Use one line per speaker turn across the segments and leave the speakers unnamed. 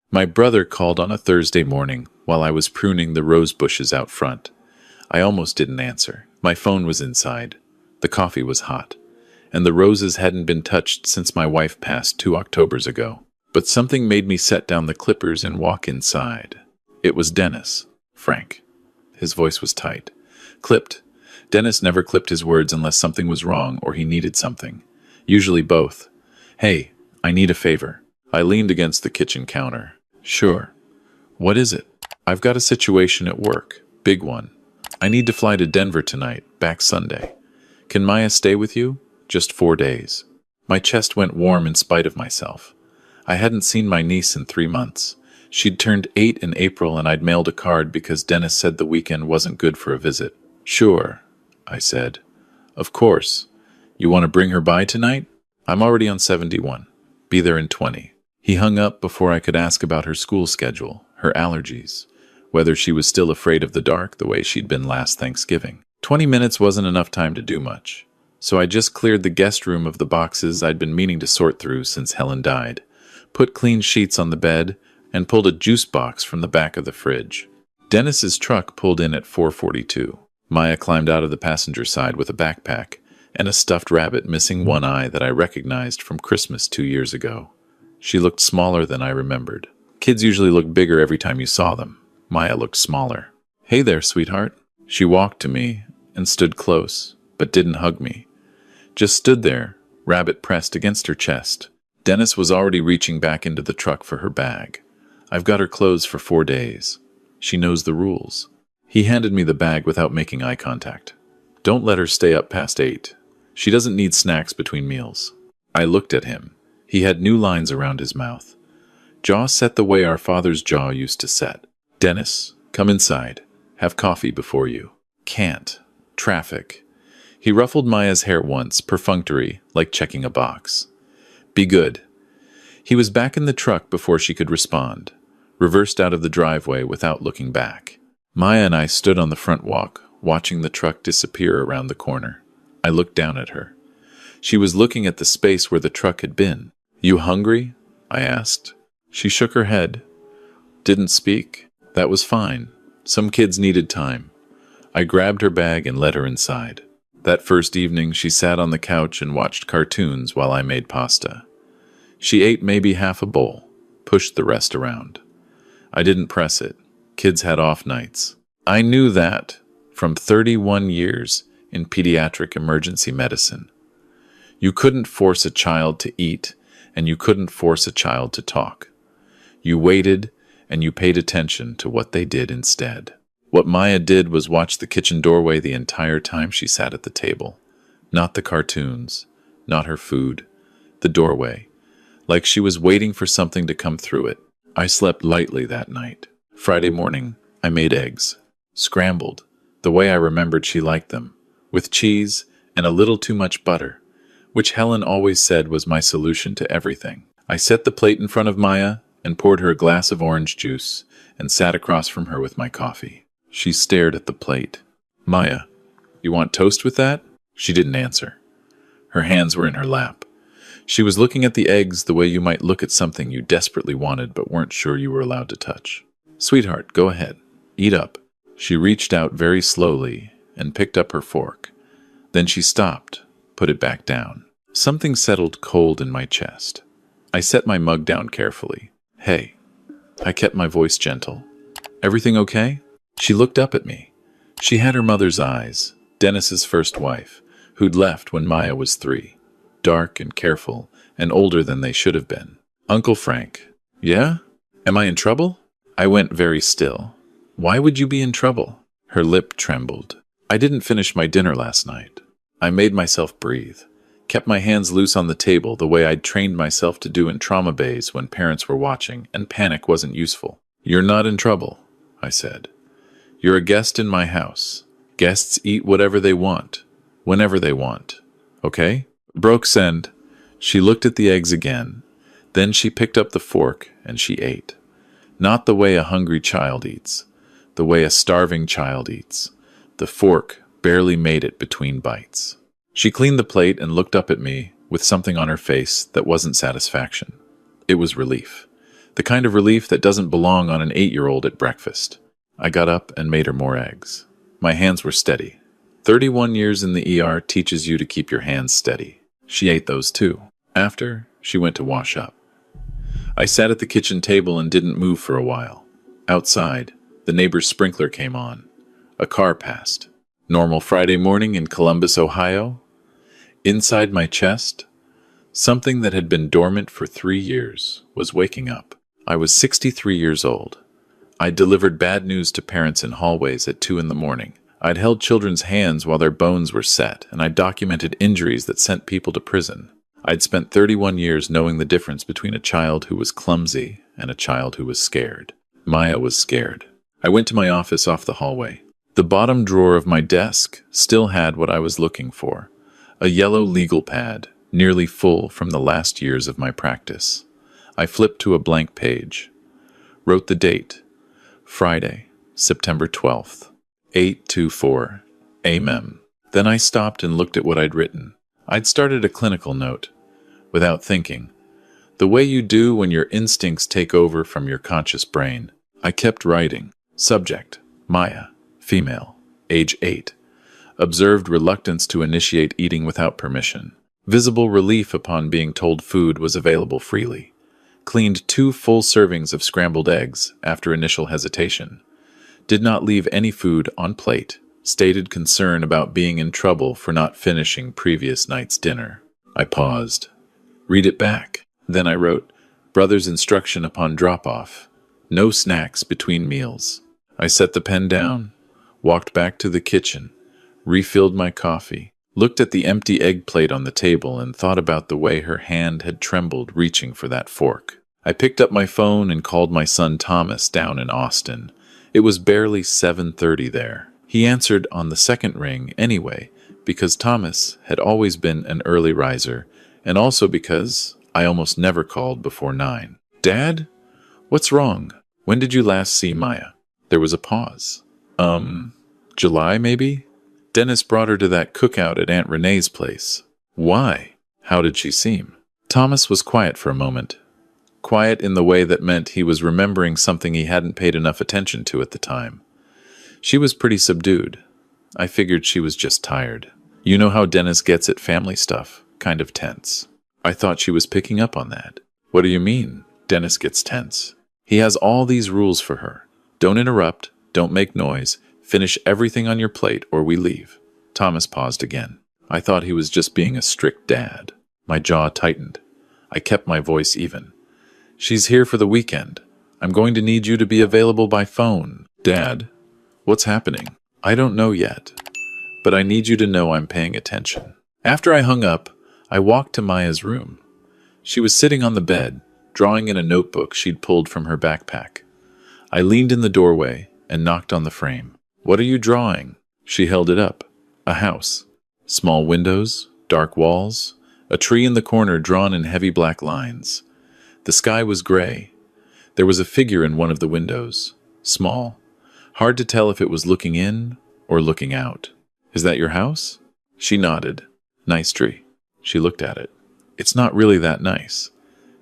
My brother called on a Thursday morning while I was pruning the rose bushes out front. I almost didn't answer. My phone was inside. The coffee was hot, and the roses hadn't been touched since my wife passed 2 Octobers ago. But something made me set down the clippers and walk inside. It was Dennis. Frank. His voice was tight. Clipped. Dennis never clipped his words unless something was wrong or he needed something. Usually both. Hey, I need a favor. I leaned against the kitchen counter. Sure. What is it? I've got a situation at work. Big one. I need to fly to Denver tonight, back Sunday. Can Maya stay with you? Just 4 days. My chest went warm in spite of myself. I hadn't seen my niece in 3 months. She'd turned 8 in April and I'd mailed a card because Dennis said the weekend wasn't good for a visit. Sure, I said. Of course. You want to bring her by tonight? I'm already on 71. Be there in 20. He hung up before I could ask about her school schedule, her allergies, whether she was still afraid of the dark the way she'd been last Thanksgiving. 20 minutes wasn't enough time to do much, so I just cleared the guest room of the boxes I'd been meaning to sort through since Helen died, put clean sheets on the bed, and pulled a juice box from the back of the fridge. Dennis's truck pulled in at 4:42. Maya climbed out of the passenger side with a backpack and a stuffed rabbit missing one eye that I recognized from Christmas 2 years ago. She looked smaller than I remembered. Kids usually look bigger every time you saw them. Maya looked smaller. Hey there, sweetheart. She walked to me and stood close, but didn't hug me. Just stood there, rabbit pressed against her chest. Dennis was already reaching back into the truck for her bag. I've got her clothes for 4 days. She knows the rules. He handed me the bag without making eye contact. Don't let her stay up past 8. She doesn't need snacks between meals. I looked at him. He had new lines around his mouth. Jaw set the way our father's jaw used to set. Dennis, come inside. Have coffee before you. Can't. Traffic. He ruffled Maya's hair once, perfunctory, like checking a box. Be good. He was back in the truck before she could respond, reversed out of the driveway without looking back. Maya and I stood on the front walk, watching the truck disappear around the corner. I looked down at her. She was looking at the space where the truck had been. You hungry? I asked. She shook her head. Didn't speak. That was fine. Some kids needed time. I grabbed her bag and led her inside. That first evening, she sat on the couch and watched cartoons while I made pasta. She ate maybe half a bowl, pushed the rest around. I didn't press it. Kids had off nights. I knew that from 31 years in pediatric emergency medicine. You couldn't force a child to eat, and you couldn't force a child to talk. You waited, and you paid attention to what they did instead. What Maya did was watch the kitchen doorway the entire time she sat at the table. Not the cartoons, not her food, the doorway. Like she was waiting for something to come through it. I slept lightly that night. Friday morning, I made eggs. Scrambled, the way I remembered she liked them, with cheese and a little too much butter, which Helen always said was my solution to everything. I set the plate in front of Maya and poured her a glass of orange juice and sat across from her with my coffee. She stared at the plate. Maya, you want toast with that? She didn't answer. Her hands were in her lap. She was looking at the eggs the way you might look at something you desperately wanted but weren't sure you were allowed to touch. Sweetheart, go ahead. Eat up. She reached out very slowly and picked up her fork. Then she stopped, put it back down. Something settled cold in my chest. I set my mug down carefully. Hey. I kept my voice gentle. Everything okay? She looked up at me. She had her mother's eyes, Dennis's first wife, who'd left when Maya was 3. Dark and careful, and older than they should have been. Uncle Frank. Yeah? Am I in trouble? I went very still. Why would you be in trouble? Her lip trembled. I didn't finish my dinner last night. I made myself breathe. Kept my hands loose on the table the way I'd trained myself to do in trauma bays when parents were watching and panic wasn't useful. You're not in trouble, I said. You're a guest in my house. Guests eat whatever they want, whenever they want. Okay? Brok send. She looked at the eggs again. Then she picked up the fork and she ate. Not the way a hungry child eats. The way a starving child eats. The fork barely made it between bites. She cleaned the plate and looked up at me with something on her face that wasn't satisfaction. It was relief. The kind of relief that doesn't belong on an 8-year-old at breakfast. I got up and made her more eggs. My hands were steady. 31 years in the ER teaches you to keep your hands steady. She ate those too. After, she went to wash up. I sat at the kitchen table and didn't move for a while. Outside, the neighbor's sprinkler came on. A car passed. Normal Friday morning in Columbus, Ohio. Inside my chest, something that had been dormant for 3 years was waking up. I was 63 years old. I'd delivered bad news to parents in hallways at 2 in the morning. I'd held children's hands while their bones were set, and I documented injuries that sent people to prison. I'd spent 31 years knowing the difference between a child who was clumsy and a child who was scared. Maya was scared. I went to my office off the hallway. The bottom drawer of my desk still had what I was looking for, a yellow legal pad, nearly full from the last years of my practice. I flipped to a blank page, wrote the date, Friday, September 12th, 8:24 a.m. Then I stopped and looked at what I'd written. I'd started a clinical note, without thinking, the way you do when your instincts take over from your conscious brain. I kept writing. Subject, Maya, female, age 8. Observed reluctance to initiate eating without permission. Visible relief upon being told food was available freely. Cleaned 2 full servings of scrambled eggs after initial hesitation. Did not leave any food on plate. Stated concern about being in trouble for not finishing previous night's dinner. I paused. Read it back. Then I wrote, brother's instruction upon drop-off. No snacks between meals. I set the pen down, walked back to the kitchen, refilled my coffee, looked at the empty egg plate on the table and thought about the way her hand had trembled reaching for that fork. I picked up my phone and called my son Thomas down in Austin. It was barely 7:30 there. He answered on the second ring anyway, because Thomas had always been an early riser, and also because I almost never called before 9. Dad? What's wrong? When did you last see Maya? There was a pause. July maybe? Dennis brought her to that cookout at Aunt Renee's place. Why? How did she seem? Thomas was quiet for a moment. Quiet in the way that meant he was remembering something he hadn't paid enough attention to at the time. She was pretty subdued. I figured she was just tired. You know how Dennis gets at family stuff, kind of tense. I thought she was picking up on that. What do you mean, Dennis gets tense? He has all these rules for her. Don't interrupt, don't make noise, finish everything on your plate or we leave. Thomas paused again. I thought he was just being a strict dad. My jaw tightened. I kept my voice even. She's here for the weekend. I'm going to need you to be available by phone. Dad, what's happening? I don't know yet, but I need you to know I'm paying attention. After I hung up, I walked to Maya's room. She was sitting on the bed, drawing in a notebook she'd pulled from her backpack. I leaned in the doorway and knocked on the frame. What are you drawing? She held it up. A house. Small windows, dark walls, a tree in the corner drawn in heavy black lines. The sky was gray. There was a figure in one of the windows. Small. Hard to tell if it was looking in or looking out. Is that your house? She nodded. Nice tree. She looked at it. It's not really that nice.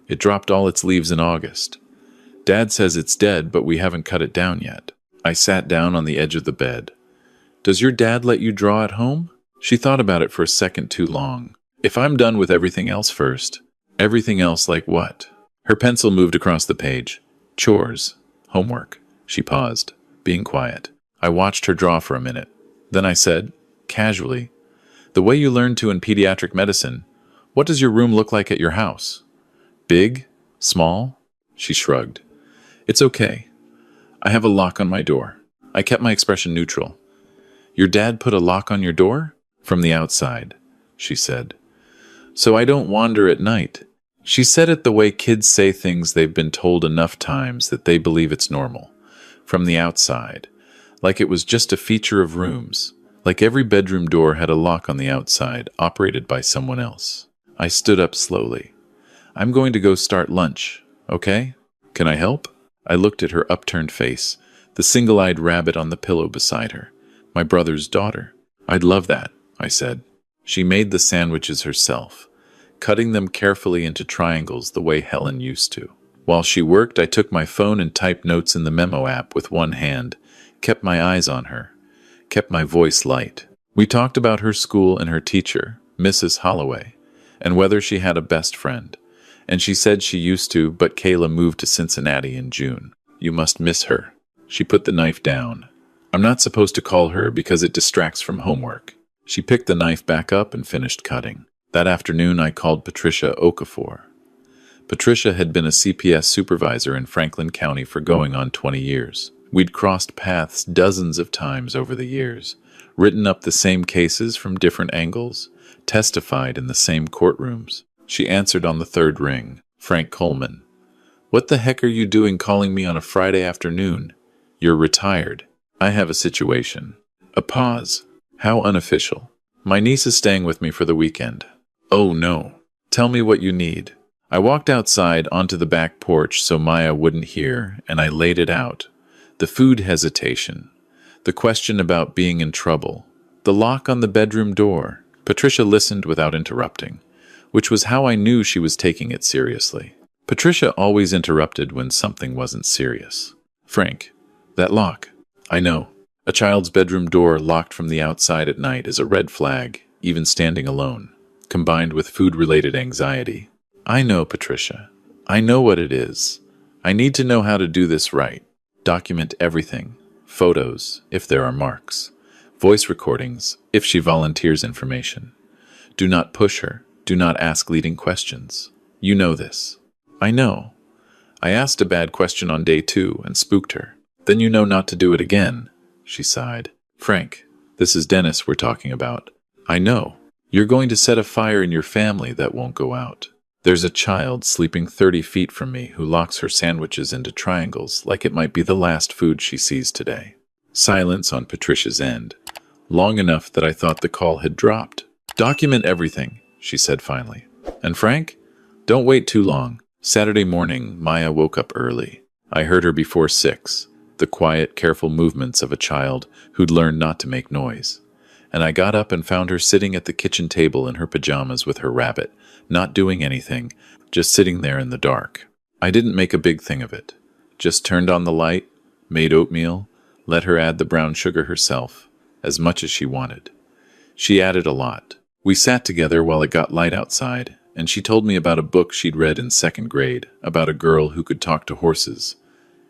It dropped all its leaves in August. Dad says it's dead, but we haven't cut it down yet. I sat down on the edge of the bed. Does your dad let you draw at home? She thought about it for a second too long. If I'm done with everything else first. Everything else like what? Her pencil moved across the page. Chores. Homework. She paused, being quiet. I watched her draw for a minute. Then I said, casually, the way you learned to in pediatric medicine, what does your room look like at your house? Big? Small? She shrugged. It's okay. I have a lock on my door. I kept my expression neutral. Your dad put a lock on your door? From the outside, she said. So I don't wander at night. She said it the way kids say things they've been told enough times that they believe it's normal. From the outside. Like it was just a feature of rooms. Like every bedroom door had a lock on the outside, operated by someone else. I stood up slowly. I'm going to go start lunch, okay? Can I help? I looked at her upturned face, the single-eyed rabbit on the pillow beside her. My brother's daughter. I'd love that, I said. She made the sandwiches herself, cutting them carefully into triangles the way Helen used to. While she worked, I took my phone and typed notes in the memo app with one hand, kept my eyes on her, kept my voice light. We talked about her school and her teacher, Mrs. Holloway, and whether she had a best friend. And she said she used to, but Kayla moved to Cincinnati in June. You must miss her. She put the knife down. I'm not supposed to call her because it distracts from homework. She picked the knife back up and finished cutting. That afternoon, I called Patricia Okafor. Patricia had been a CPS supervisor in Franklin County for going on 20 years. We'd crossed paths dozens of times over the years, written up the same cases from different angles, testified in the same courtrooms. She answered on the third ring. Frank Coleman. What the heck are you doing calling me on a Friday afternoon? You're retired. I have a situation. A pause. How unofficial. My niece is staying with me for the weekend. Oh no. Tell me what you need. I walked outside onto the back porch so Maya wouldn't hear, and I laid it out. The food hesitation. The question about being in trouble. The lock on the bedroom door. Patricia listened without interrupting, which was how I knew she was taking it seriously. Patricia always interrupted when something wasn't serious. Frank, that lock. I know. A child's bedroom door locked from the outside at night is a red flag, even standing alone, combined with food-related anxiety. I know, Patricia. I know what it is. I need to know how to do this right. Document everything. Photos, if there are marks. Voice recordings, if she volunteers information. Do not push her. Do not ask leading questions. You know this. I know. I asked a bad question on day 2 and spooked her. Then you know not to do it again, she sighed. Frank, this is Dennis we're talking about. I know. You're going to set a fire in your family that won't go out. There's a child sleeping 30 feet from me who locks her sandwiches into triangles like it might be the last food she sees today. Silence on Patricia's end, long enough that I thought the call had dropped. Document everything, she said finally. And Frank, don't wait too long. Saturday morning, Maya woke up early. I heard her before 6, the quiet, careful movements of a child who'd learned not to make noise. And I got up and found her sitting at the kitchen table in her pajamas with her rabbit, not doing anything, just sitting there in the dark. I didn't make a big thing of it. Just turned on the light, made oatmeal, let her add the brown sugar herself, as much as she wanted. She added a lot. We sat together while it got light outside, and she told me about a book she'd read in 2nd grade about a girl who could talk to horses.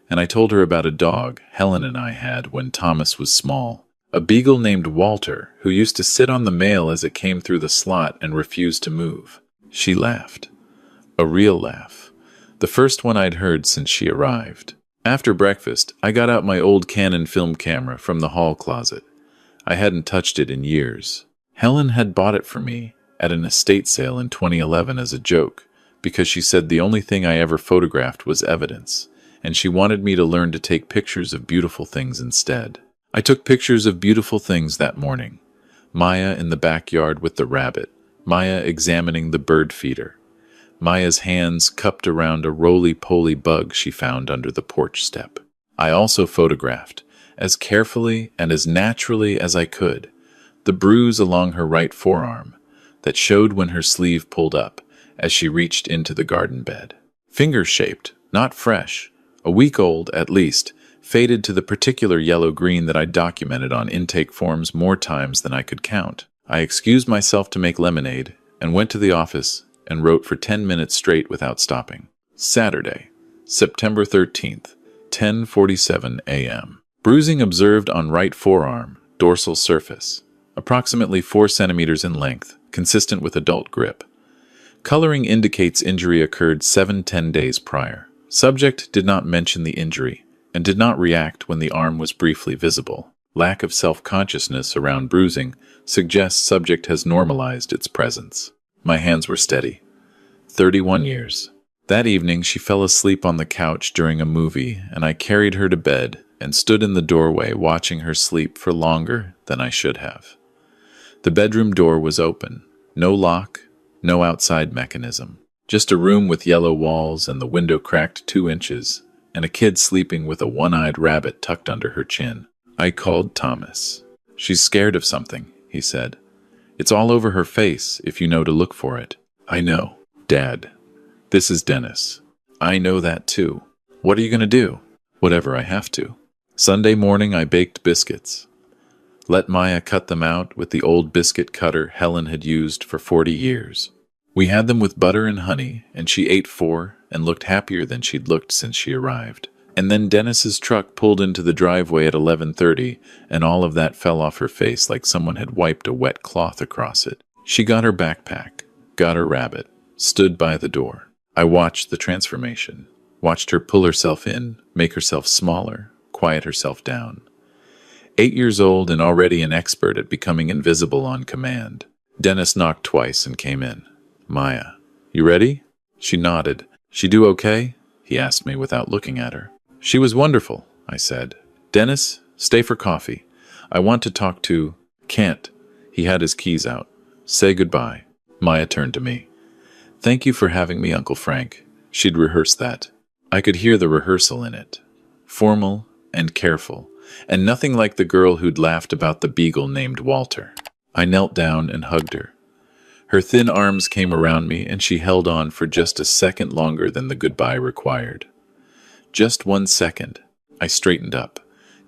And I told her about a dog Helen and I had when Thomas was small. A beagle named Walter, who used to sit on the mail as it came through the slot and refused to move. She laughed. A real laugh. The first one I'd heard since she arrived. After breakfast, I got out my old Canon film camera from the hall closet. I hadn't touched it in years. Helen had bought it for me at an estate sale in 2011 as a joke, because she said the only thing I ever photographed was evidence, and she wanted me to learn to take pictures of beautiful things instead. I took pictures of beautiful things that morning. Maya in the backyard with the rabbit, Maya examining the bird feeder, Maya's hands cupped around a roly-poly bug she found under the porch step. I also photographed, as carefully and as naturally as I could, the bruise along her right forearm that showed when her sleeve pulled up as she reached into the garden bed. Finger-shaped, not fresh, a week old at least, faded to the particular yellow-green that I documented on intake forms more times than I could count. I excused myself to make lemonade and went to the office and wrote for 10 minutes straight without stopping. Saturday, September 13th, 10:47 a.m. Bruising observed on right forearm, dorsal surface, approximately 4 centimeters in length, consistent with adult grip. Coloring indicates injury occurred 7-10 days prior. Subject did not mention the injury and did not react when the arm was briefly visible. Lack of self-consciousness around bruising suggests subject has normalized its presence. My hands were steady. 31 years. That evening, she fell asleep on the couch during a movie, and I carried her to bed and stood in the doorway watching her sleep for longer than I should have. The bedroom door was open. No lock, no outside mechanism. Just a room with yellow walls and the window cracked 2 inches, and a kid sleeping with a one-eyed rabbit tucked under her chin. I called Thomas. She's scared of something, he said. It's all over her face if you know to look for it. I know. Dad. This is Dennis. I know that too. What are you going to do? Whatever I have to. Sunday morning, I baked biscuits. Let Maya cut them out with the old biscuit cutter Helen had used for 40 years. We had them with butter and honey, and she ate 4 and looked happier than she'd looked since she arrived. And then Dennis's truck pulled into the driveway at 11:30, and all of that fell off her face like someone had wiped a wet cloth across it. She got her backpack, got her rabbit, stood by the door. I watched the transformation, watched her pull herself in, make herself smaller, quiet herself down. 8 years old and already an expert at becoming invisible on command. Dennis knocked twice and came in. Maya, you ready? She nodded. She do okay? He asked me without looking at her. She was wonderful, I said. Dennis, stay for coffee. I want to talk to... Can't. He had his keys out. Say goodbye. Maya turned to me. Thank you for having me, Uncle Frank. She'd rehearsed that. I could hear the rehearsal in it. Formal and careful, and nothing like the girl who'd laughed about the beagle named Walter. I knelt down and hugged her. Her thin arms came around me, and she held on for just a second longer than the goodbye required. Just 1 second. I straightened up.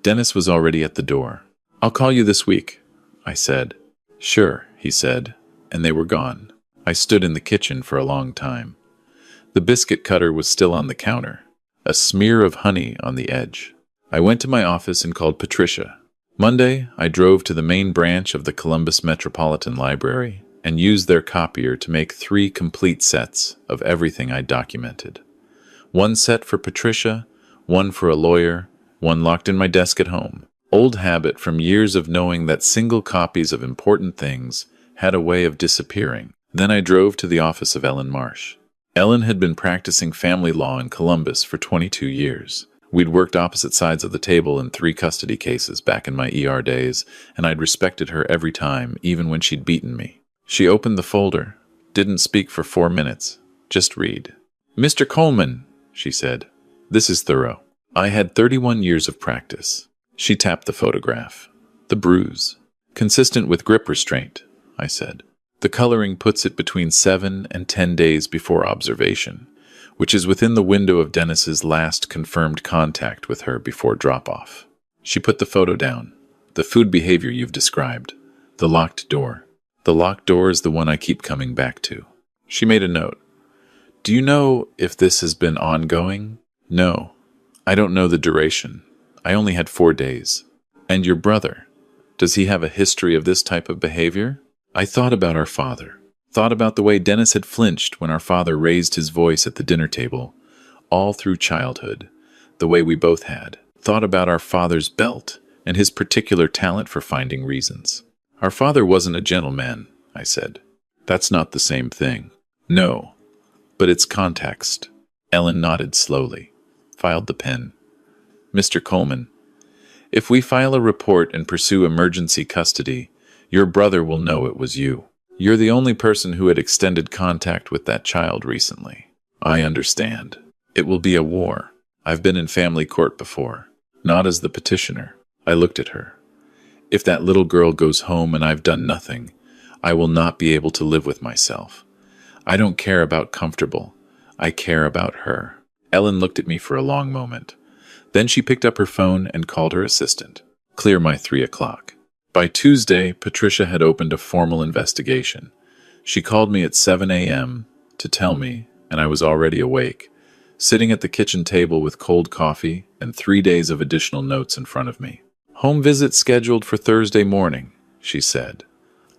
Dennis was already at the door. I'll call you this week, I said. Sure, he said, and they were gone. I stood in the kitchen for a long time. The biscuit cutter was still on the counter, a smear of honey on the edge. I went to my office and called Patricia. Monday, I drove to the main branch of the Columbus Metropolitan Library and used their copier to make 3 complete sets of everything I documented. 1 set for Patricia, 1 for a lawyer, 1 locked in my desk at home. Old habit from years of knowing that single copies of important things had a way of disappearing. Then I drove to the office of Ellen Marsh. Ellen had been practicing family law in Columbus for 22 years. We'd worked opposite sides of the table in 3 custody cases back in my ER days, and I'd respected her every time, even when she'd beaten me. She opened the folder, didn't speak for 4 minutes, just read. Mr. Coleman, she said, this is thorough. I had 31 years of practice. She tapped the photograph. The bruise. Consistent with grip restraint, I said. The coloring puts it between 7 and 10 days before observation, which is within the window of Dennis's last confirmed contact with her before drop-off. She put the photo down. The food behavior you've described. The locked door. The locked door is the one I keep coming back to. She made a note. Do you know if this has been ongoing? No. I don't know the duration. I only had 4 days. And your brother? Does he have a history of this type of behavior? I thought about our father. Thought about the way Dennis had flinched when our father raised his voice at the dinner table, all through childhood, the way we both had. Thought about our father's belt and his particular talent for finding reasons. Our father wasn't a gentleman, I said. That's not the same thing. No, but it's context. Ellen nodded slowly, filed the pen. Mr. Coleman, if we file a report and pursue emergency custody, your brother will know it was you. You're the only person who had extended contact with that child recently. I understand. It will be a war. I've been in family court before, not as the petitioner. I looked at her. If that little girl goes home and I've done nothing, I will not be able to live with myself. I don't care about comfortable. I care about her. Ellen looked at me for a long moment. Then she picked up her phone and called her assistant. Clear my 3 o'clock. By Tuesday, Patricia had opened a formal investigation. She called me at 7 a.m. to tell me, and I was already awake, sitting at the kitchen table with cold coffee and 3 days of additional notes in front of me. Home visit scheduled for Thursday morning, she said,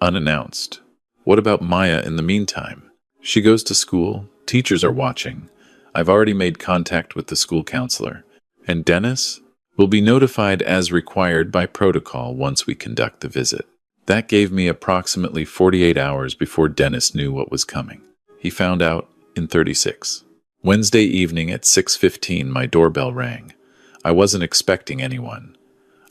unannounced. What about Maya in the meantime? She goes to school. Teachers are watching. I've already made contact with the school counselor. And Dennis will be notified as required by protocol once we conduct the visit. That gave me approximately 48 hours before Dennis knew what was coming. He found out in 36. Wednesday evening at 6:15, my doorbell rang. I wasn't expecting anyone.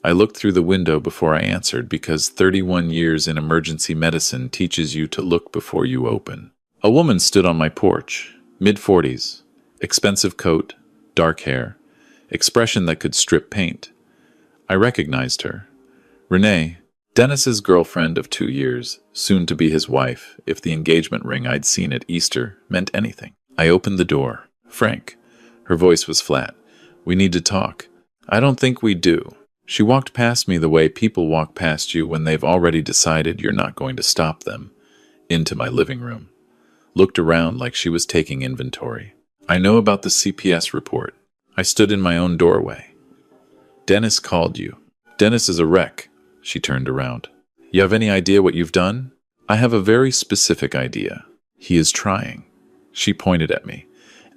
I looked through the window before I answered because 31 years in emergency medicine teaches you to look before you open. A woman stood on my porch, mid-40s, expensive coat, dark hair, expression that could strip paint. I recognized her. Renee, Dennis's girlfriend of 2 years, soon to be his wife, if the engagement ring I'd seen at Easter meant anything. I opened the door. Frank, Her voice was flat. "We need to talk." "I don't think we do." She walked past me the way people walk past you when they've already decided you're not going to stop them, into my living room. Looked around like she was taking inventory. "I know about the CPS report." I stood in my own doorway. "Dennis called you." "Dennis is a wreck." She turned around. "You have any idea what you've done?" "I have a very specific idea. He is trying." She pointed at me,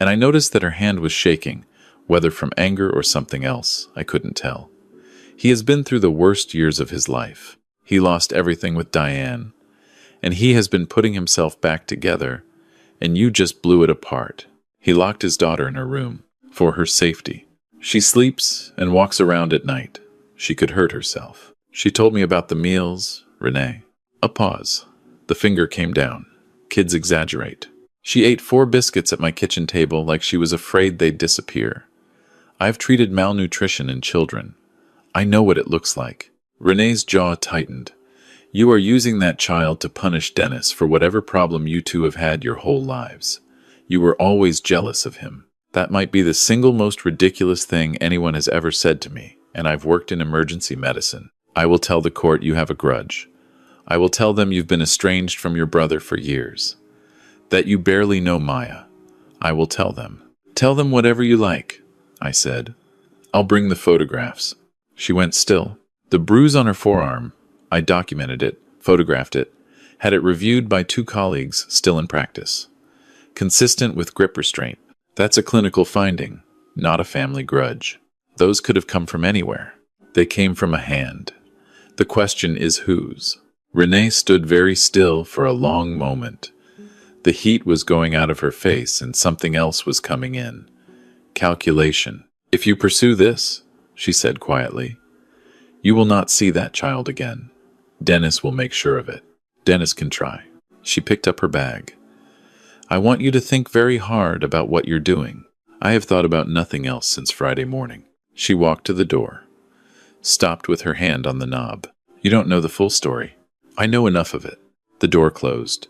and I noticed that her hand was shaking, whether from anger or something else, I couldn't tell. He has been through the worst years of his life. He lost everything with Diane, and he has been putting himself back together, and you just blew it apart. He locked his daughter in her room, for her safety. She sleeps and walks around at night. She could hurt herself. She told me about the meals, Renee. A pause. The finger came down. Kids exaggerate. She ate 4 biscuits at my kitchen table like she was afraid they'd disappear. I've treated malnutrition in children. I know what it looks like. Renee's jaw tightened. You are using that child to punish Dennis for whatever problem you two have had your whole lives. You were always jealous of him. That might be the single most ridiculous thing anyone has ever said to me, and I've worked in emergency medicine. I will tell the court you have a grudge. I will tell them you've been estranged from your brother for years. That you barely know Maya. I will tell them. Tell them whatever you like, I said. I'll bring the photographs. She went still. The bruise on her forearm, I documented it, photographed it, had it reviewed by 2 colleagues still in practice. Consistent with grip restraint. That's a clinical finding, not a family grudge. Those could have come from anywhere. They came from a hand. The question is whose? Renee stood very still for a long moment. The heat was going out of her face and something else was coming in. Calculation. If you pursue this, she said quietly, you will not see that child again. Dennis will make sure of it. Dennis can try. She picked up her bag. I want you to think very hard about what you're doing. I have thought about nothing else since Friday morning. She walked to the door, stopped with her hand on the knob. You don't know the full story. I know enough of it. The door closed.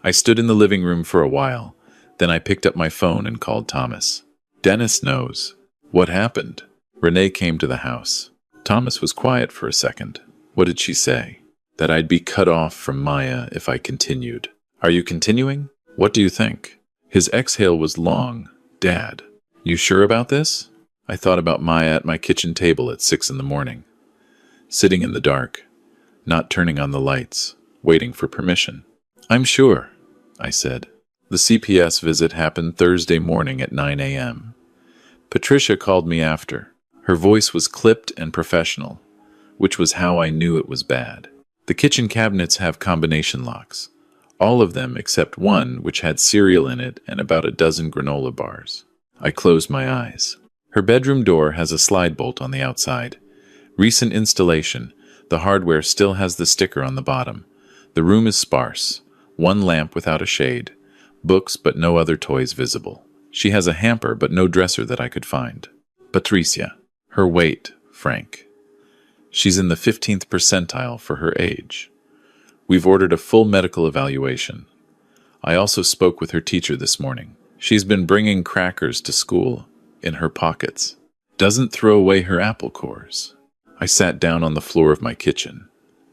I stood in the living room for a while. Then I picked up my phone and called Thomas. Dennis knows. What happened? Renee came to the house. Thomas was quiet for a second. What did she say? That I'd be cut off from Maya if I continued. Are you continuing? What do you think? His exhale was long. Dad, you sure about this? I thought about Maya at my kitchen table at 6 a.m, sitting in the dark, not turning on the lights, waiting for permission. I'm sure, I said. The CPS visit happened Thursday morning at 9 a.m. Patricia called me after. Her voice was clipped and professional, which was how I knew it was bad. The kitchen cabinets have combination locks. All of them except one which had cereal in it and about a dozen granola bars. I closed my eyes. Her bedroom door has a slide bolt on the outside. Recent installation. The hardware still has the sticker on the bottom. The room is sparse. 1 lamp without a shade. Books but no other toys visible. She has a hamper but no dresser that I could find. Patricia. Her weight, Frank. She's in the 15th percentile for her age. We've ordered a full medical evaluation. I also spoke with her teacher this morning. She's been bringing crackers to school, in her pockets. Doesn't throw away her apple cores. I sat down on the floor of my kitchen.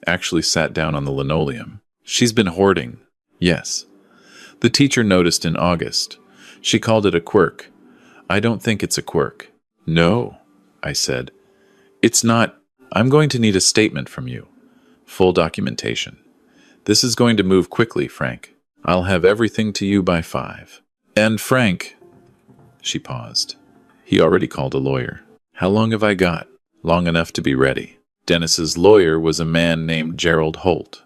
Actually sat down on the linoleum. She's been hoarding. Yes. The teacher noticed in August. She called it a quirk. I don't think it's a quirk. No, I said. It's not. I'm going to need a statement from you. Full documentation. This is going to move quickly, Frank. I'll have everything to you by 5. And Frank, she paused. He already called a lawyer. How long have I got? Long enough to be ready. Dennis's lawyer was a man named Gerald Holt.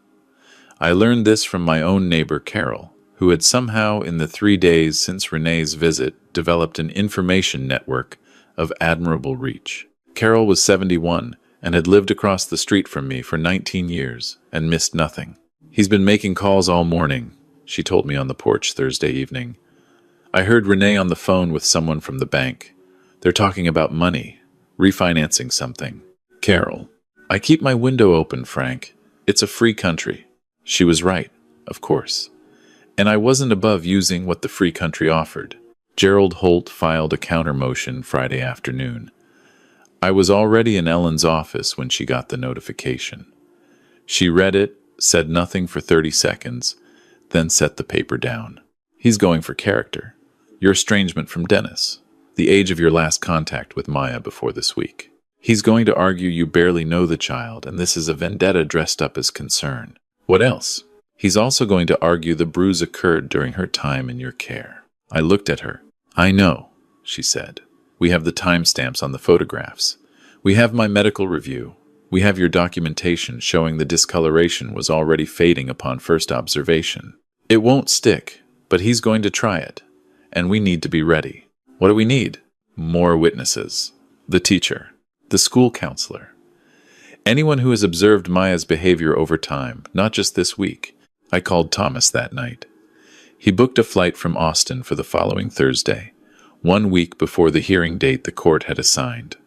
I learned this from my own neighbor, Carol, who had somehow in the 3 days since Renee's visit developed an information network of admirable reach. Carol was 71 and had lived across the street from me for 19 years and missed nothing. He's been making calls all morning, she told me on the porch Thursday evening. I heard Renee on the phone with someone from the bank. They're talking about money, refinancing something. Carol, I keep my window open, Frank. It's a free country. She was right, of course. And I wasn't above using what the free country offered. Gerald Holt filed a counter-motion Friday afternoon. I was already in Ellen's office when she got the notification. She read it, said nothing for 30 seconds, then set the paper down. He's going for character. Your estrangement from Dennis. The age of your last contact with Maya before this week. He's going to argue you barely know the child, and this is a vendetta dressed up as concern. What else? He's also going to argue the bruise occurred during her time in your care. I looked at her. I know, she said. We have the timestamps on the photographs. We have my medical review. We have your documentation showing the discoloration was already fading upon first observation. It won't stick, but he's going to try it. And we need to be ready. What do we need? More witnesses. The teacher. The school counselor. Anyone who has observed Maya's behavior over time, not just this week. I called Thomas that night. He booked a flight from Austin for the following Thursday, 1 week before the hearing date the court had assigned,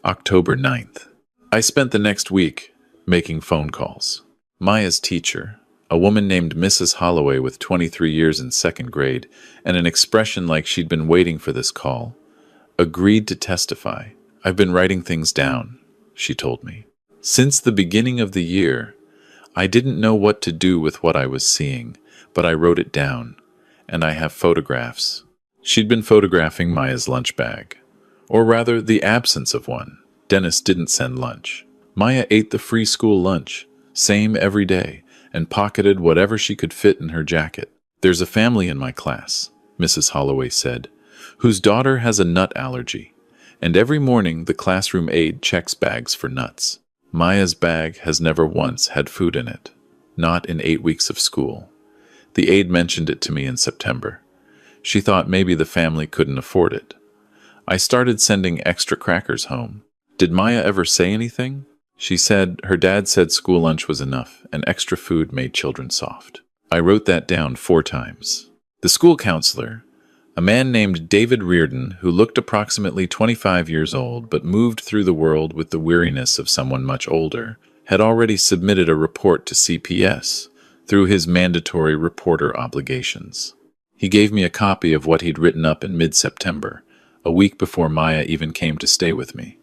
October 9th. I spent the next week making phone calls. Maya's teacher, a woman named Mrs. Holloway with 23 years in second grade and an expression like she'd been waiting for this call, agreed to testify. I've been writing things down, she told me. Since the beginning of the year, I didn't know what to do with what I was seeing, but I wrote it down, and I have photographs. She'd been photographing Maya's lunch bag, or rather the absence of one. Dennis didn't send lunch. Maya ate the free school lunch, same every day, and pocketed whatever she could fit in her jacket. There's a family in my class, Mrs. Holloway said, whose daughter has a nut allergy, and every morning the classroom aide checks bags for nuts. Maya's bag has never once had food in it, not in 8 weeks of school. The aide mentioned it to me in September. She thought maybe the family couldn't afford it. I started sending extra crackers home. Did Maya ever say anything? She said her dad said school lunch was enough and extra food made children soft. I wrote that down 4 times. The school counselor, a man named David Reardon, who looked approximately 25 years old but moved through the world with the weariness of someone much older, had already submitted a report to CPS through his mandatory reporter obligations. He gave me a copy of what he'd written up in mid-September, a week before Maya even came to stay with me.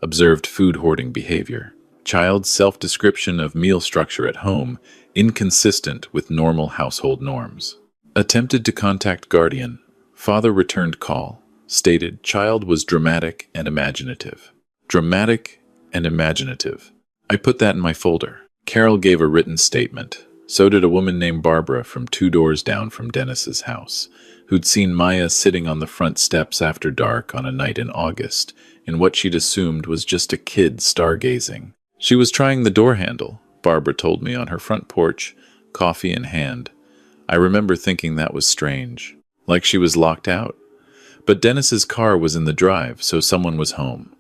Observed food hoarding behavior. Child's self-description of meal structure at home, inconsistent with normal household norms. Attempted to contact guardian. Father returned call. Stated child was dramatic and imaginative. Dramatic and imaginative. I put that in my folder. Carol gave a written statement. So did a woman named Barbara from 2 doors down from Dennis's house, who'd seen Maya sitting on the front steps after dark on a night in August, in what she'd assumed was just a kid stargazing. She was trying the door handle, Barbara told me, on her front porch, coffee in hand. I remember thinking that was strange, like she was locked out. But Dennis's car was in the drive, so someone was home.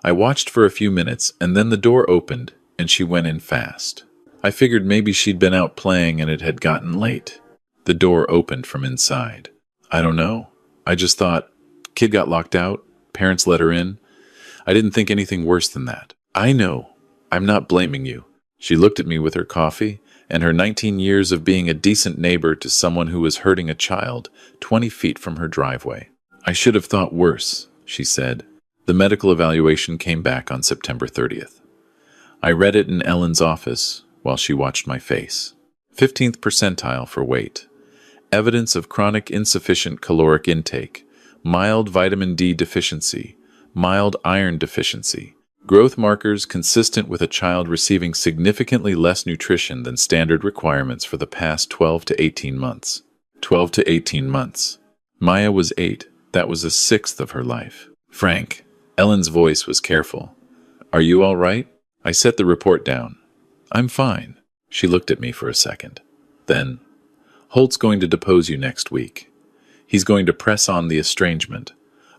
I watched for a few minutes, and then the door opened, and she went in fast. I figured maybe she'd been out playing and it had gotten late. The door opened from inside. I don't know. I just thought, kid got locked out, parents let her in. I didn't think anything worse than that. I know. I'm not blaming you. She looked at me with her coffee and her 19 years of being a decent neighbor to someone who was hurting a child 20 feet from her driveway. I should have thought worse, she said. The medical evaluation came back on September 30th. I read it in Ellen's office while she watched my face. 15th percentile for weight. Evidence of chronic insufficient caloric intake. Mild vitamin D deficiency. Mild iron deficiency. Growth markers consistent with a child receiving significantly less nutrition than standard requirements for the past 12 to 18 months. 12 to 18 months. Maya was 8. That was 1/6 of her life. Frank. Ellen's voice was careful. Are you all right? I set the report down. I'm fine. She looked at me for a second. Then, Holt's going to depose you next week. He's going to press on the estrangement,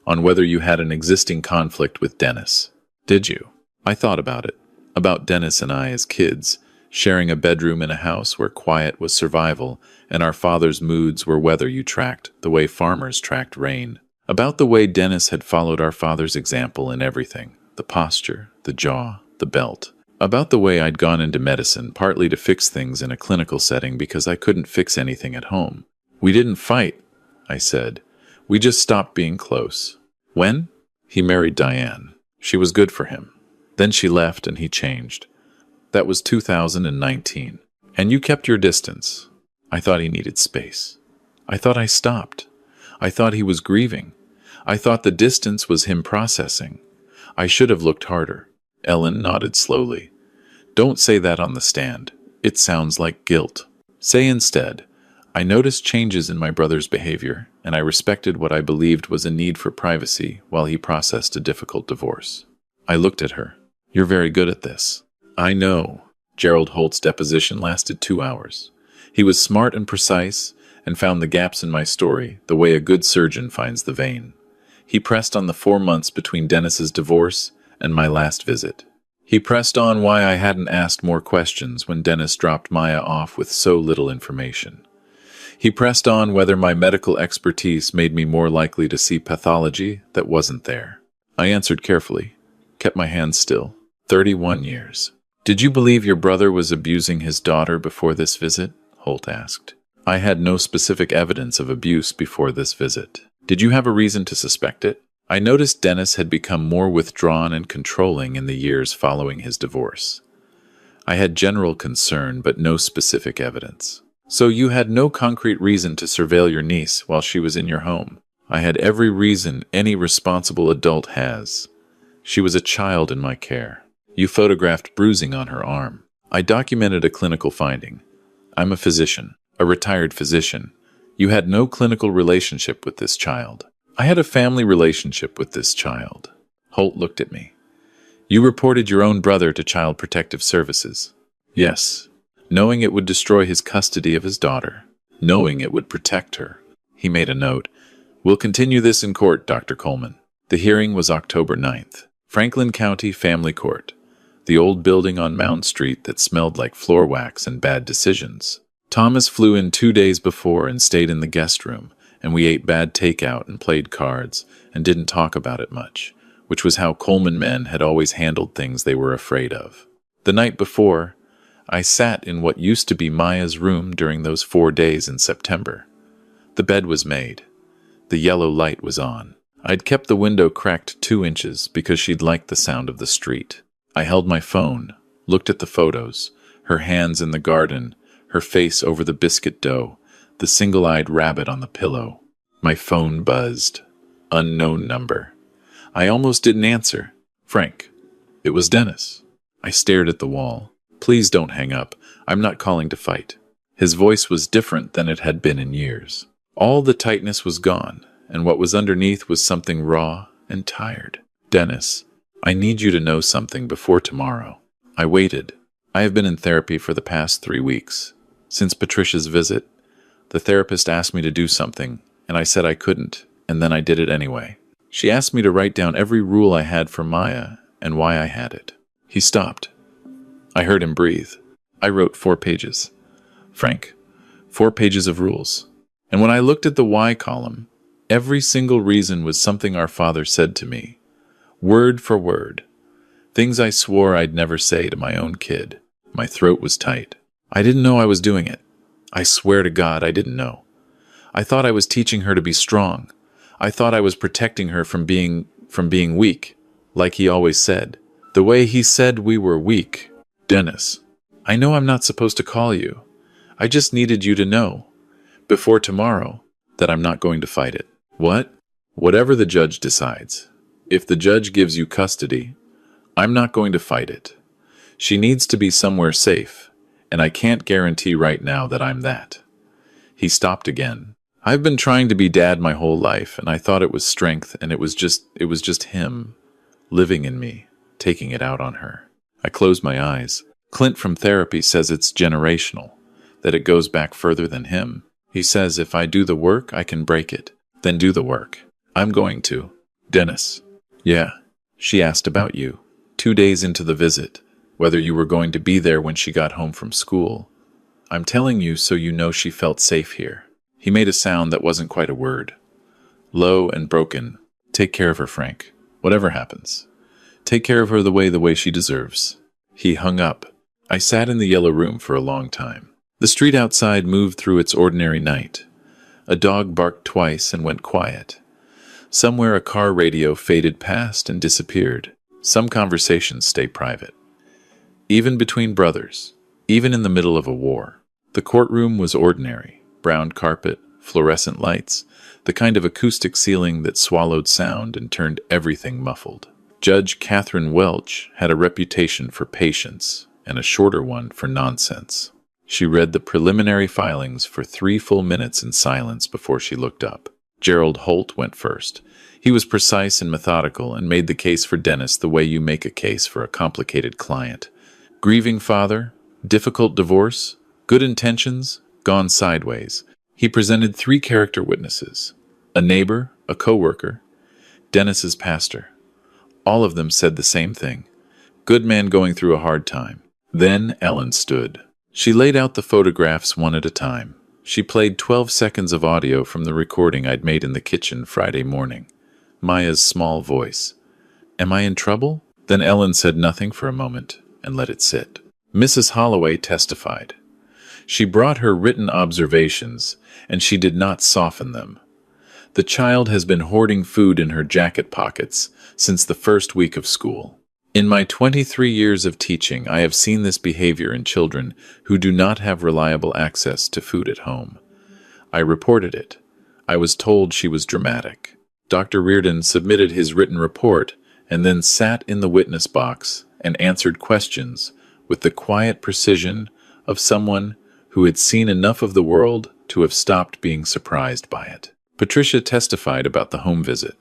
on whether you had an existing conflict with Dennis. Did you? I thought about it. About Dennis and I as kids, sharing a bedroom in a house where quiet was survival and our father's moods were weather you tracked, the way farmers tracked rain. About the way Dennis had followed our father's example in everything, the posture, the jaw, the belt. About the way I'd gone into medicine, partly to fix things in a clinical setting because I couldn't fix anything at home. We didn't fight, I said. We just stopped being close. When? He married Diane. She was good for him. Then she left and he changed. That was 2019. And you kept your distance. I thought he needed space. I thought I stopped. I thought he was grieving. I thought the distance was him processing. I should have looked harder. Ellen nodded slowly. Don't say that on the stand. It sounds like guilt. Say instead, I noticed changes in my brother's behavior, and I respected what I believed was a need for privacy while he processed a difficult divorce. I looked at her. You're very good at this. I know. Gerald Holt's deposition lasted 2 hours. He was smart and precise, and found the gaps in my story the way a good surgeon finds the vein. He pressed on the 4 months between Dennis's divorce and my last visit. He pressed on why I hadn't asked more questions when Dennis dropped Maya off with so little information. He pressed on whether my medical expertise made me more likely to see pathology that wasn't there. I answered carefully, kept my hands still. 31 years. Did you believe your brother was abusing his daughter before this visit? Holt asked. I had no specific evidence of abuse before this visit. Did you have a reason to suspect it? I noticed Dennis had become more withdrawn and controlling in the years following his divorce. I had general concern, but no specific evidence. So you had no concrete reason to surveil your niece while she was in your home? I had every reason any responsible adult has. She was a child in my care. You photographed bruising on her arm. I documented a clinical finding. I'm a physician, a retired physician. You had no clinical relationship with this child. I had a family relationship with this child. Holt looked at me. You reported your own brother to Child Protective Services. Yes, knowing it would destroy his custody of his daughter, knowing it would protect her. He made a note. We'll continue this in court, Dr. Coleman. The hearing was October 9th. Franklin County Family Court. The old building on Mound Street that smelled like floor wax and bad decisions. Thomas flew in 2 days before and stayed in the guest room, and we ate bad takeout and played cards and didn't talk about it much, which was how Coleman men had always handled things they were afraid of. The night before, I sat in what used to be Maya's room during those 4 days in September. The bed was made. The yellow light was on. I'd kept the window cracked 2 inches because she'd liked the sound of the street. I held my phone, looked at the photos, her hands in the garden, her face over the biscuit dough, the single-eyed rabbit on the pillow. My phone buzzed. Unknown number. I almost didn't answer. Frank. It was Dennis. I stared at the wall. Please don't hang up. I'm not calling to fight. His voice was different than it had been in years. All the tightness was gone, and what was underneath was something raw and tired. Dennis, I need you to know something before tomorrow. I waited. I have been in therapy for the past 3 weeks. Since Patricia's visit, the therapist asked me to do something, and I said I couldn't, and then I did it anyway. She asked me to write down every rule I had for Maya and why I had it. He stopped. I heard him breathe. I wrote 4 pages. Frank, 4 pages of rules. And when I looked at the why column, every single reason was something our father said to me. Word for word. Things I swore I'd never say to my own kid. My throat was tight. I didn't know I was doing it. I swear to God I didn't know. I thought I was teaching her to be strong. I thought I was protecting her from being weak, like he always said. The way he said we were weak. Dennis, I know I'm not supposed to call you. I just needed you to know, before tomorrow, that I'm not going to fight it. What? Whatever the judge decides. If the judge gives you custody, I'm not going to fight it. She needs to be somewhere safe, and I can't guarantee right now that I'm that. He stopped again. I've been trying to be dad my whole life, and I thought it was strength, and it was just him, living in me, taking it out on her. I closed my eyes. Clint from therapy says it's generational, that it goes back further than him. He says if I do the work, I can break it. Then do the work. I'm going to. Dennis. Yeah. She asked about you. 2 days into the visit, whether you were going to be there when she got home from school. I'm telling you so you know she felt safe here. He made a sound that wasn't quite a word. Low and broken. Take care of her, Frank. Whatever happens. Take care of her the way she deserves. He hung up. I sat in the yellow room for a long time. The street outside moved through its ordinary night. A dog barked twice and went quiet. Somewhere a car radio faded past and disappeared. Some conversations stay private. Even between brothers, even in the middle of a war. The courtroom was ordinary. Brown carpet, fluorescent lights, the kind of acoustic ceiling that swallowed sound and turned everything muffled. Judge Catherine Welch had a reputation for patience and a shorter one for nonsense. She read the preliminary filings for 3 full minutes in silence before she looked up. Gerald Holt went first. He was precise and methodical and made the case for Dennis the way you make a case for a complicated client. Grieving father, difficult divorce, good intentions, gone sideways. He presented 3 character witnesses, a neighbor, a coworker, Dennis's pastor. All of them said the same thing. Good man going through a hard time. Then Ellen stood. She laid out the photographs one at a time. She played 12 seconds of audio from the recording I'd made in the kitchen Friday morning. Maya's small voice. Am I in trouble? Then Ellen said nothing for a moment and let it sit. Mrs. Holloway testified. She brought her written observations, and she did not soften them. The child has been hoarding food in her jacket pockets since the first week of school. In my 23 years of teaching, I have seen this behavior in children who do not have reliable access to food at home. I reported it. I was told she was dramatic. Dr. Reardon submitted his written report and then sat in the witness box and answered questions with the quiet precision of someone who had seen enough of the world to have stopped being surprised by it. Patricia testified about the home visit,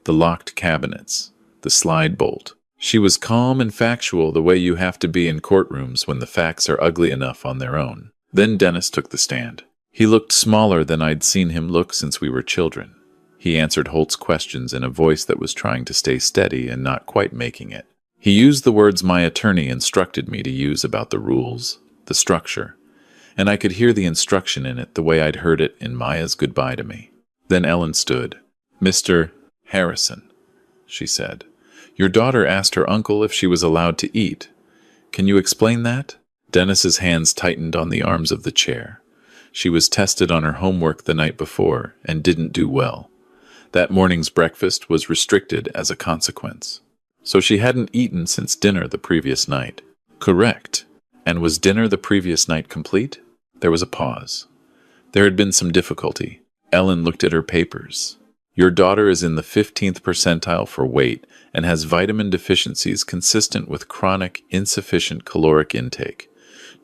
the locked cabinets, the slide bolt. She was calm and factual the way you have to be in courtrooms when the facts are ugly enough on their own. Then Dennis took the stand. He looked smaller than I'd seen him look since we were children. He answered Holt's questions in a voice that was trying to stay steady and not quite making it. He used the words my attorney instructed me to use about the rules, the structure, and I could hear the instruction in it the way I'd heard it in Maya's goodbye to me. Then Ellen stood. Mr. Harrison, she said, your daughter asked her uncle if she was allowed to eat. Can you explain that? Dennis's hands tightened on the arms of the chair. She was tested on her homework the night before and didn't do well. That morning's breakfast was restricted as a consequence. So she hadn't eaten since dinner the previous night. Correct. And was dinner the previous night complete? There was a pause. There had been some difficulty. Ellen looked at her papers. Your daughter is in the 15th percentile for weight and has vitamin deficiencies consistent with chronic insufficient caloric intake.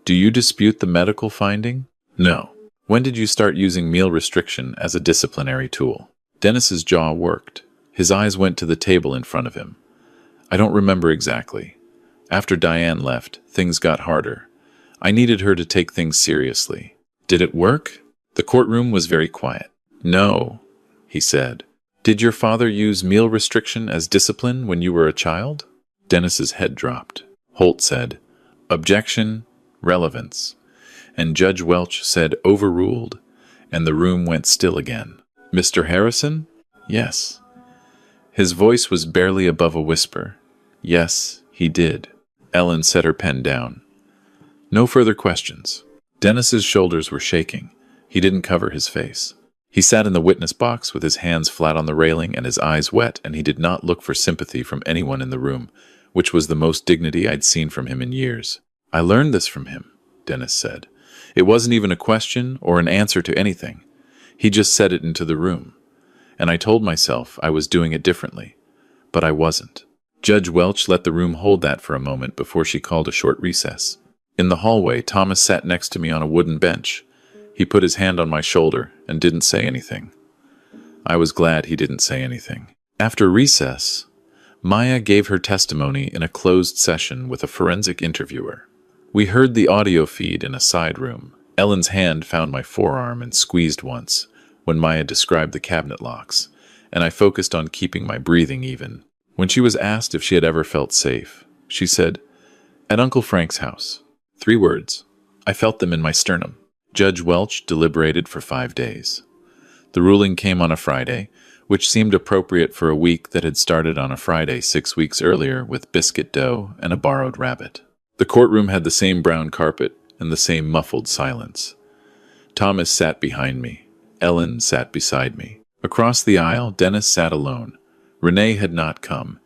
Do you dispute the medical finding? No. When did you start using meal restriction as a disciplinary tool? Dennis's jaw worked. His eyes went to the table in front of him. I don't remember exactly. After Diane left, things got harder. I needed her to take things seriously. Did it work? The courtroom was very quiet. No, he said. Did your father use meal restriction as discipline when you were a child? Dennis's head dropped. Holt said, objection, relevance. And Judge Welch said overruled, and the room went still again. Mr. Harrison? Yes. His voice was barely above a whisper. Yes, he did. Ellen set her pen down. No further questions. Dennis's shoulders were shaking. He didn't cover his face. He sat in the witness box with his hands flat on the railing and his eyes wet, and he did not look for sympathy from anyone in the room, which was the most dignity I'd seen from him in years. I learned this from him, Dennis said. It wasn't even a question or an answer to anything. He just said it into the room. And I told myself I was doing it differently. But I wasn't. Judge Welch let the room hold that for a moment before she called a short recess. In the hallway, Thomas sat next to me on a wooden bench. He put his hand on my shoulder and didn't say anything. I was glad he didn't say anything. After recess, Maya gave her testimony in a closed session with a forensic interviewer. We heard the audio feed in a side room. Ellen's hand found my forearm and squeezed once when Maya described the cabinet locks, and I focused on keeping my breathing even. When she was asked if she had ever felt safe, she said, "At Uncle Frank's house." 3 words. I felt them in my sternum. Judge Welch deliberated for 5 days. The ruling came on a Friday, which seemed appropriate for a week that had started on a Friday 6 weeks earlier with biscuit dough and a borrowed rabbit. The courtroom had the same brown carpet and the same muffled silence. Thomas sat behind me. Ellen sat beside me. Across the aisle, Dennis sat alone. Renee had not come,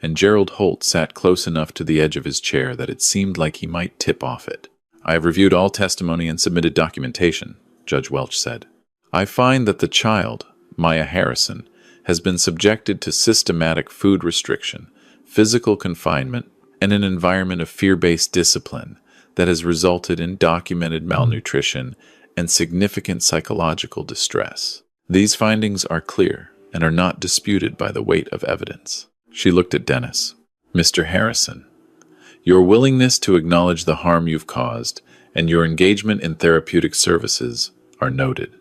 and Gerald Holt sat close enough to the edge of his chair that it seemed like he might tip off it. "I have reviewed all testimony and submitted documentation," Judge Welch said. "I find that the child, Maya Harrison, has been subjected to systematic food restriction, physical confinement, and an environment of fear-based discipline that has resulted in documented malnutrition and significant psychological distress. These findings are clear and are not disputed by the weight of evidence." She looked at Dennis. "Mr. Harrison, your willingness to acknowledge the harm you've caused and your engagement in therapeutic services are noted.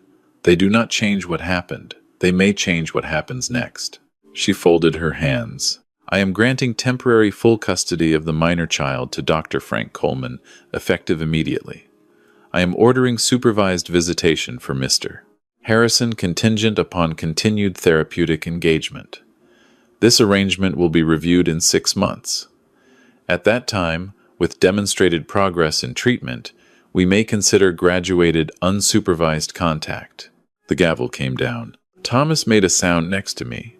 They do not change what happened. They may change what happens next." She folded her hands. "I am granting temporary full custody of the minor child to Dr. Frank Coleman, effective immediately. I am ordering supervised visitation for Mr. Harrison contingent upon continued therapeutic engagement. This arrangement will be reviewed in 6 months. At that time, with demonstrated progress in treatment, we may consider graduated unsupervised contact." The gavel came down. Thomas made a sound next to me,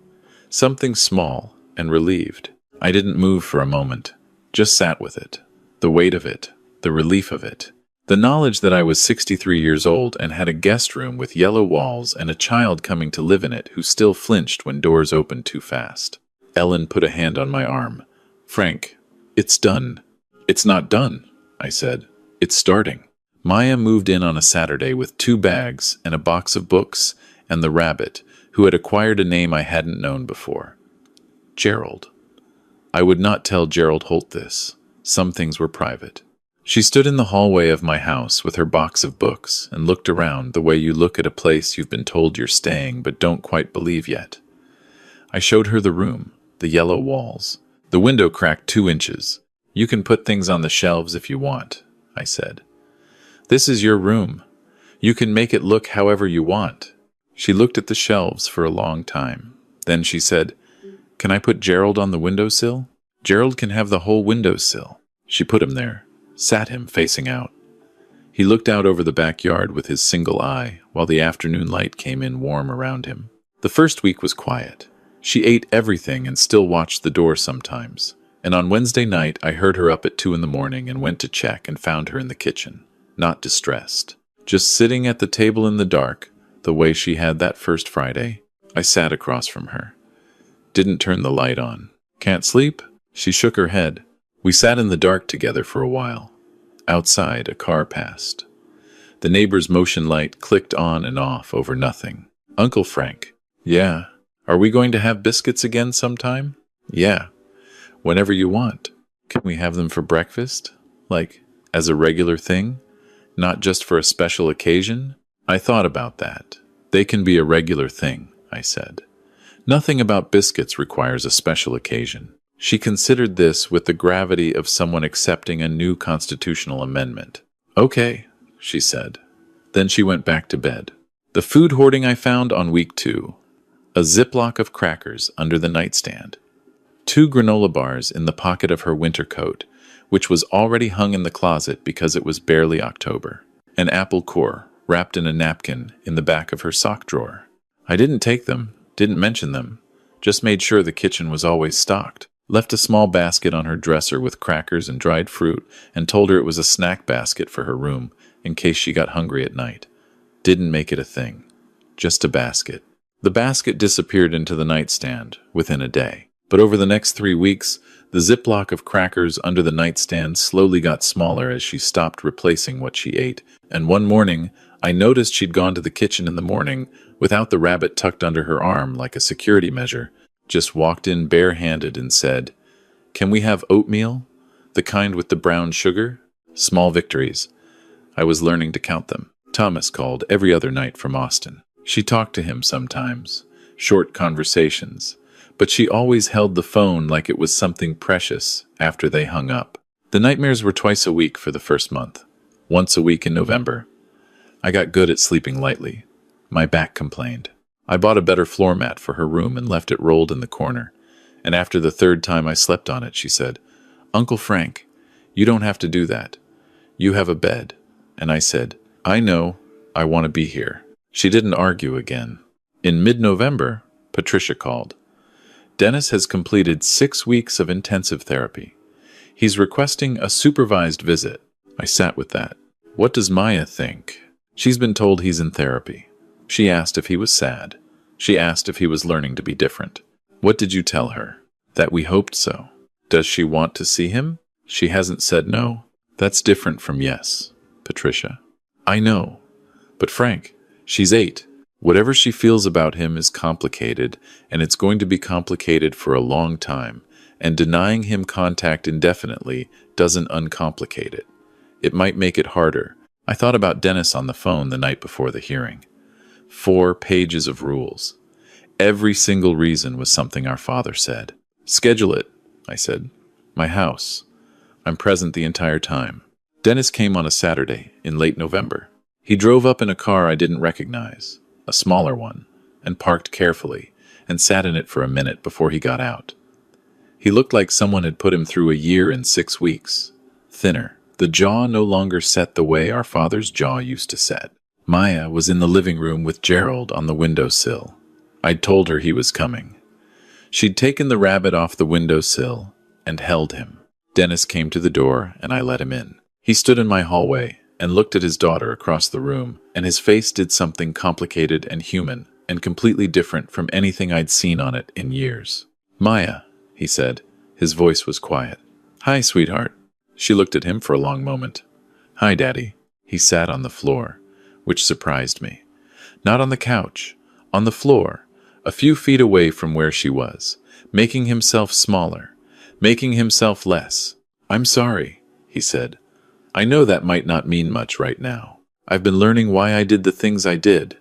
something small and relieved. I didn't move for a moment, just sat with it, the weight of it, the relief of it. The knowledge that I was 63 years old and had a guest room with yellow walls and a child coming to live in it who still flinched when doors opened too fast. Ellen put a hand on my arm. "Frank, it's done." "It's not done," I said. "It's starting." Maya moved in on a Saturday with 2 bags and a box of books and the rabbit, who had acquired a name I hadn't known before. Gerald. I would not tell Gerald Holt this. Some things were private. She stood in the hallway of my house with her box of books and looked around the way you look at a place you've been told you're staying but don't quite believe yet. I showed her the room, the yellow walls, the window cracked 2 inches. "You can put things on the shelves if you want," I said. "This is your room. You can make it look however you want." She looked at the shelves for a long time. Then she said, "Can I put Gerald on the windowsill? Gerald can have the whole windowsill." She put him there, sat him facing out. He looked out over the backyard with his single eye while the afternoon light came in warm around him. The first week was quiet. She ate everything and still watched the door sometimes. And on Wednesday night, I heard her up at 2 in the morning and went to check and found her in the kitchen, not distressed, just sitting at the table in the dark, the way she had that first Friday. I sat across from her. Didn't turn the light on. "Can't sleep?" She shook her head. We sat in the dark together for a while. Outside, a car passed. The neighbor's motion light clicked on and off over nothing. "Uncle Frank." "Yeah." "Are we going to have biscuits again sometime?" "Yeah. Whenever you want." "Can we have them for breakfast? Like, as a regular thing? Not just for a special occasion?" I thought about that. "They can be a regular thing," I said. "Nothing about biscuits requires a special occasion." She considered this with the gravity of someone accepting a new constitutional amendment. "Okay," she said. Then she went back to bed. The food hoarding I found on week 2. A Ziploc of crackers under the nightstand. 2 granola bars in the pocket of her winter coat, which was already hung in the closet because it was barely October. An apple core wrapped in a napkin in the back of her sock drawer. I didn't take them, didn't mention them, just made sure the kitchen was always stocked. Left a small basket on her dresser with crackers and dried fruit and told her it was a snack basket for her room in case she got hungry at night. Didn't make it a thing. Just a basket. The basket disappeared into the nightstand within a day. But over the next 3 weeks, the Ziploc of crackers under the nightstand slowly got smaller as she stopped replacing what she ate. And one morning, I noticed she'd gone to the kitchen in the morning without the rabbit tucked under her arm like a security measure. Just walked in barehanded and said, "Can we have oatmeal? The kind with the brown sugar?" Small victories. I was learning to count them. Thomas called every other night from Austin. She talked to him sometimes, short conversations, but she always held the phone like it was something precious after they hung up. The nightmares were twice a week for the first month, once a week in November. I got good at sleeping lightly. My back complained. I bought a better floor mat for her room and left it rolled in the corner. And after the 3rd time I slept on it, she said, "Uncle Frank, you don't have to do that. You have a bed." And I said, "I know, I want to be here." She didn't argue again. In mid-November, Patricia called. Dennis has completed 6 weeks of intensive therapy. He's requesting a supervised visit. I sat with that. What does Maya think? She's been told he's in therapy. She asked if he was sad. She asked if he was learning to be different. What did you tell her? That we hoped so. Does she want to see him? She hasn't said no. That's different from yes, Patricia. I know. But Frank, she's 8. Whatever she feels about him is complicated, and it's going to be complicated for a long time, and denying him contact indefinitely doesn't uncomplicate it. It might make it harder. I thought about Dennis on the phone the night before the hearing. 4 pages of rules. Every single reason was something our father said. Schedule it, I said. My house. I'm present the entire time. Dennis came on a Saturday in late November. He drove up in a car I didn't recognize, a smaller one, and parked carefully, and sat in it for a minute before he got out. He looked like someone had put him through a year in 6 weeks. Thinner. The jaw no longer set the way our father's jaw used to set. Maya was in the living room with Gerald on the windowsill. I'd told her he was coming. She'd taken the rabbit off the windowsill and held him. Dennis came to the door, and I let him in. He stood in my hallway and looked at his daughter across the room, and his face did something complicated and human and completely different from anything I'd seen on it in years. Maya, he said. His voice was quiet. Hi, sweetheart. She looked at him for a long moment. Hi, Daddy. He sat on the floor, which surprised me. Not on the couch, on the floor, a few feet away from where she was, making himself smaller, making himself less. I'm sorry, he said. I know that might not mean much right now. I've been learning why I did the things I did,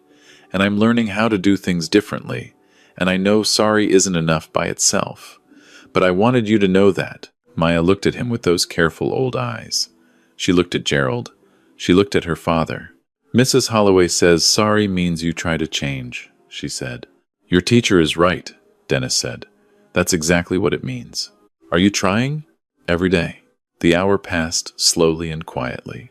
and I'm learning how to do things differently, and I know sorry isn't enough by itself. But I wanted you to know that. Maya looked at him with those careful old eyes. She looked at Gerald. She looked at her father. Mrs. Holloway says sorry means you try to change, she said. Your teacher is right, Dennis said. That's exactly what it means. Are you trying? Every day. The hour passed slowly and quietly.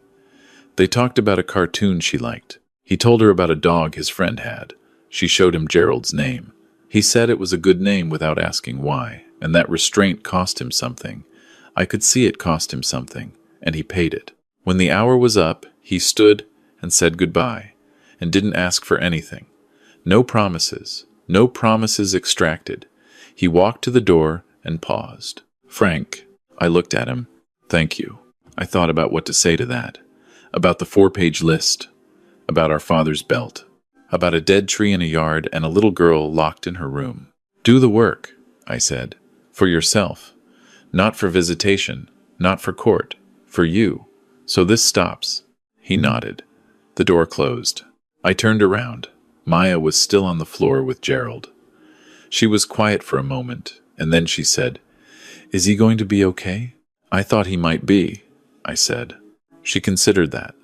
They talked about a cartoon she liked. He told her about a dog his friend had. She showed him Gerald's name. He said it was a good name without asking why, and that restraint cost him something. I could see it cost him something, and he paid it. When the hour was up, he stood and said goodbye, and didn't ask for anything. No promises extracted. He walked to the door and paused. Frank, I looked at him. Thank you. I thought about what to say to that. About the 4-page list. About our father's belt. About a dead tree in a yard and a little girl locked in her room. Do the work, I said. For yourself. Not for visitation. Not for court. For you. So this stops. He nodded. The door closed. I turned around. Maya was still on the floor with Gerald. She was quiet for a moment, and then she said, Is he going to be okay? I thought he might be, I said. She considered that.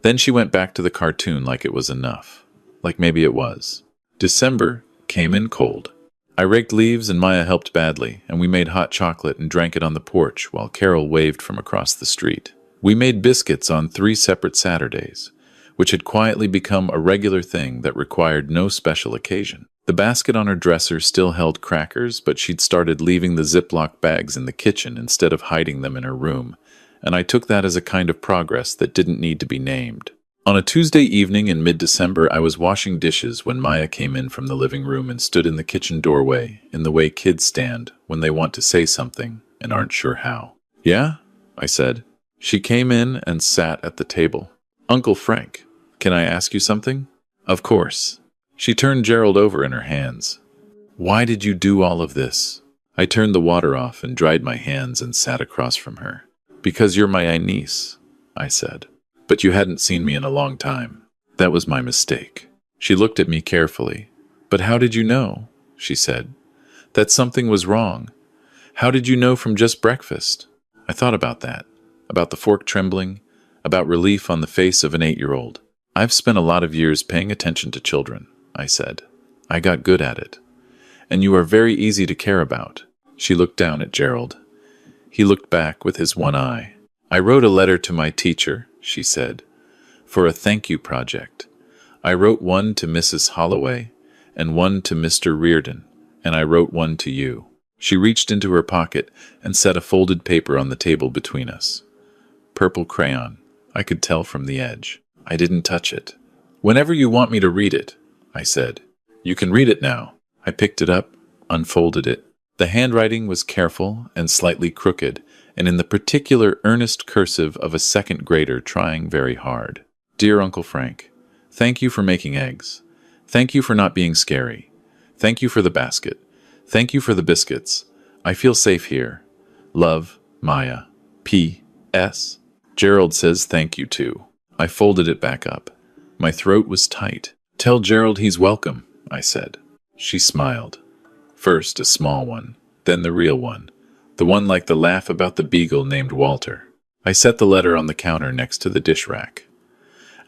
Then she went back to the cartoon like it was enough. Like maybe it was. December came in cold. I raked leaves and Maya helped badly, and we made hot chocolate and drank it on the porch while Carol waved from across the street. We made biscuits on 3 separate Saturdays, which had quietly become a regular thing that required no special occasion. The basket on her dresser still held crackers, but she'd started leaving the Ziploc bags in the kitchen instead of hiding them in her room, and I took that as a kind of progress that didn't need to be named. On a Tuesday evening in mid-December, I was washing dishes when Maya came in from the living room and stood in the kitchen doorway in the way kids stand when they want to say something and aren't sure how. Yeah? I said. She came in and sat at the table. Uncle Frank, can I ask you something? Of course. She turned Gerald over in her hands. Why did you do all of this? I turned the water off and dried my hands and sat across from her. Because you're my niece, I said. But you hadn't seen me in a long time. That was my mistake. She looked at me carefully. But how did you know, she said, that something was wrong? How did you know from just breakfast? I thought about that, about the fork trembling, about relief on the face of an 8-year-old. I've spent a lot of years paying attention to children, I said. I got good at it. And you are very easy to care about. She looked down at Gerald. He looked back with his one eye. I wrote a letter to my teacher, she said, for a thank you project. I wrote one to Mrs. Holloway and one to Mr. Reardon, and I wrote one to you. She reached into her pocket and set a folded paper on the table between us. Purple crayon. I could tell from the edge. I didn't touch it. Whenever you want me to read it, I said. You can read it now. I picked it up, unfolded it. The handwriting was careful and slightly crooked, and in the particular earnest cursive of a second grader trying very hard. Dear Uncle Frank, thank you for making eggs. Thank you for not being scary. Thank you for the basket. Thank you for the biscuits. I feel safe here. Love, Maya. P.S. Gerald says thank you too. I folded it back up. My throat was tight. Tell Gerald he's welcome, I said. She smiled. First a small one, then the real one. The one like the laugh about the beagle named Walter. I set the letter on the counter next to the dish rack.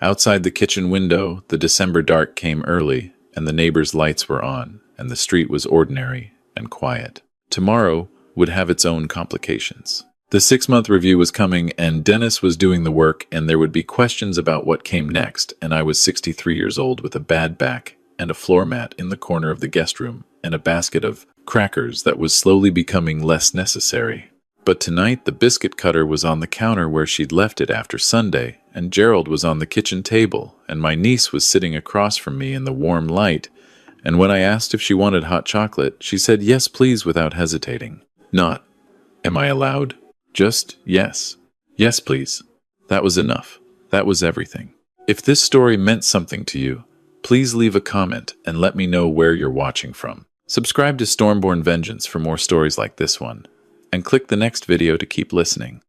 Outside the kitchen window, the December dark came early, and the neighbors' lights were on, and the street was ordinary and quiet. Tomorrow would have its own complications. The 6-month review was coming, and Dennis was doing the work, and there would be questions about what came next, and I was 63 years old with a bad back and a floor mat in the corner of the guest room and a basket of crackers that was slowly becoming less necessary. But tonight the biscuit cutter was on the counter where she'd left it after Sunday, and Gerald was on the kitchen table, and my niece was sitting across from me in the warm light, and when I asked if she wanted hot chocolate, she said yes please without hesitating. Not, am I allowed? Just yes. Yes, please. That was enough. That was everything. If this story meant something to you, please leave a comment and let me know where you're watching from. Subscribe to Stormborn Vengeance for more stories like this one, and click the next video to keep listening.